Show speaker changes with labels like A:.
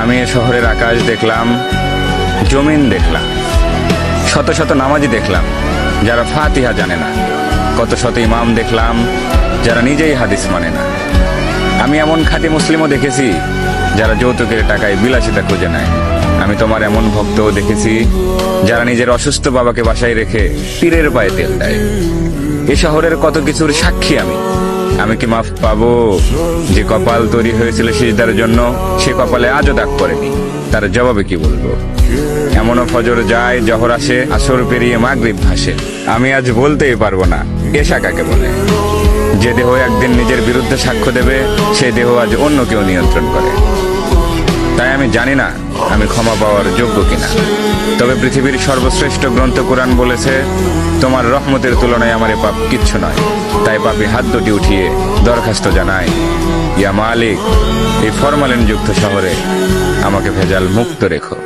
A: আমি এ শহরের আকাশ দেখলাম, জমিন দেখলাম, শত শত নামাজি দেখলাম যারা ফাতিহা জানে না, কত শত ইমাম দেখলাম যারা নিজেই হাদিস মানে না। আমি এমন খাঁটি মুসলিমও দেখেছি যারা যৌতুকের টাকায় বিলাসিতা খুঁজে নেয়। আমি তোমার এমন ভক্তও দেখেছি যারা নিজের অসুস্থ বাবাকে বাসায় রেখে পীরের পায়ে তেল দেয়। এ শহরের কত কিছুর সাক্ষী আমি। আমি কি মাফ পাবো? যে কপাল তৈরি হয়েছিল সিজদার জন্য, সে কপালে আজও দাগ পড়েনি। তার জবাবে কি বলবো? এমনও ফজর যায়, জহর আসে, আসর পেরিয়ে মাগরিব ভাসে। আমি আজ বলতেই পারবো না এশা কাকে বলে। যে দেহ একদিন নিজের বিরুদ্ধে সাক্ষ্য দেবে, সে দেহ আজ অন্য কেউ নিয়ন্ত্রণ করে। তাই আমি জানি না আমি ক্ষমা পাওয়ার যোগ্য কিনা। তবে পৃথিবীর সর্বশ্রেষ্ঠ গ্রন্থ কোরআন বলেছে, তোমার রহমতের তুলনায় আমার এ পাপ কিচ্ছু নয়। তাই পাপী হাত দুটি উঠিয়ে দরখাস্ত জানাই, ইয়া মালিক, এই ফরমালিন যুক্ত শহরে আমাকে ভেজাল মুক্ত রেখো।